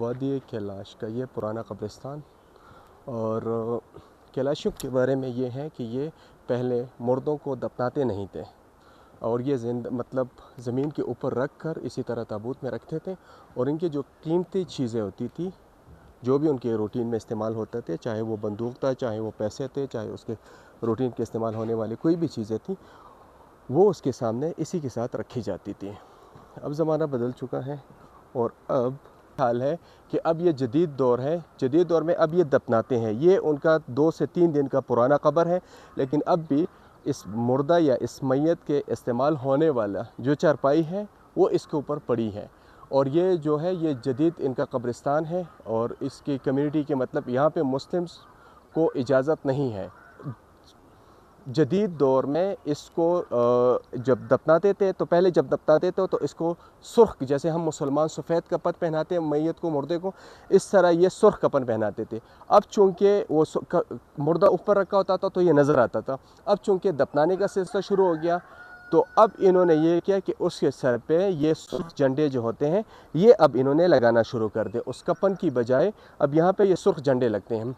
وادی کیلاش کا یہ پرانا قبرستان، اور کیلاشیوں کے بارے میں یہ ہے کہ یہ پہلے مردوں کو دفناتے نہیں تھے، اور یہ مطلب زمین کے اوپر رکھ کر اسی طرح تابوت میں رکھتے تھے، اور ان کی جو قیمتی چیزیں ہوتی تھی، جو بھی ان کے روٹین میں استعمال ہوتے تھے، چاہے وہ بندوق تھا، چاہے وہ پیسے تھے، چاہے اس کے روٹین کے استعمال ہونے والی کوئی بھی چیزیں تھیں، وہ اس کے سامنے اسی کے ساتھ رکھی جاتی تھی۔ اب زمانہ بدل چکا ہے، اور اب حال ہے کہ اب یہ جدید دور ہے، جدید دور میں اب یہ دفناتے ہیں۔ یہ ان کا 2 سے 3 دن کا پرانا قبر ہے، لیکن اب بھی اس مردہ یا اس میت کے استعمال ہونے والا جو چارپائی ہے وہ اس کے اوپر پڑی ہے، اور یہ جو ہے یہ جدید ان کا قبرستان ہے، اور اس کی کمیونٹی کے مطلب یہاں پہ مسلمز کو اجازت نہیں ہے۔ جدید دور میں اس کو جب دفناتے تھے تو پہلے جب دفناتے تھے تو اس کو سرخ، جیسے ہم مسلمان سفید کفن پہناتے ہیں میت کو، مردے کو، اس طرح یہ سرخ کفن پہناتے تھے۔ اب چونکہ وہ مردہ اوپر رکھا ہوتا تھا تو یہ نظر آتا تھا، اب چونکہ دفنانے کا سلسلہ شروع ہو گیا تو اب انہوں نے یہ کیا کہ اس کے سر پہ یہ سرخ جھنڈے جو ہوتے ہیں یہ اب انہوں نے لگانا شروع کر دے، اس کفن کی بجائے اب یہاں پہ یہ سرخ جھنڈے لگتے ہیں۔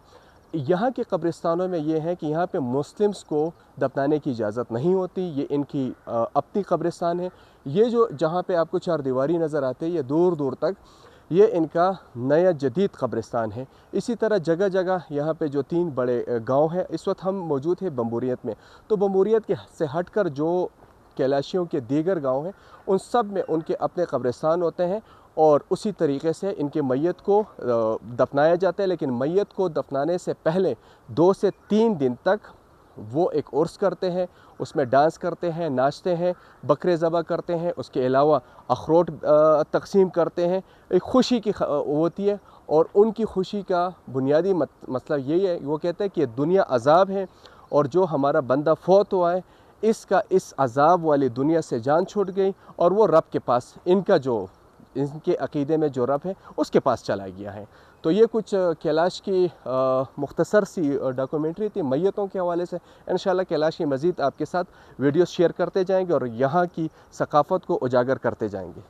یہاں کے قبرستانوں میں یہ ہے کہ یہاں پہ مسلمز کو دفنانے کی اجازت نہیں ہوتی، یہ ان کی اپنی قبرستان ہے۔ یہ جو جہاں پہ آپ کو 4 دیواری نظر آتے ہیں، یہ دور دور تک یہ ان کا نیا جدید قبرستان ہے۔ اسی طرح جگہ جگہ یہاں پہ جو 3 بڑے گاؤں ہیں، اس وقت ہم موجود ہیں بمبوریت میں، تو بمبوریت کے سے ہٹ کر جو کیلاشیوں کے دیگر گاؤں ہیں ان سب میں ان کے اپنے قبرستان ہوتے ہیں، اور اسی طریقے سے ان کے میت کو دفنایا جاتا ہے، لیکن میت کو دفنانے سے پہلے 2 سے 3 دن تک وہ ایک عرس کرتے ہیں، اس میں ڈانس کرتے ہیں، ناچتے ہیں، بکرے ذبح کرتے ہیں، اس کے علاوہ اخروٹ تقسیم کرتے ہیں، ایک خوشی کی ہوتی ہے، اور ان کی خوشی کا بنیادی مسئلہ یہی ہے، وہ کہتے ہیں کہ دنیا عذاب ہے، اور جو ہمارا بندہ فوت ہوا ہے اس کا اس عذاب والی دنیا سے جان چھوٹ گئی، اور وہ رب کے پاس ان کے عقیدے میں جو رب ہے اس کے پاس چلا گیا ہے۔ تو یہ کچھ کیلاش کی مختصر سی ڈاکومنٹری تھی میتوں کے حوالے سے۔ انشاءاللہ کیلاش کی مزید آپ کے ساتھ ویڈیوز شیئر کرتے جائیں گے اور یہاں کی ثقافت کو اجاگر کرتے جائیں گے۔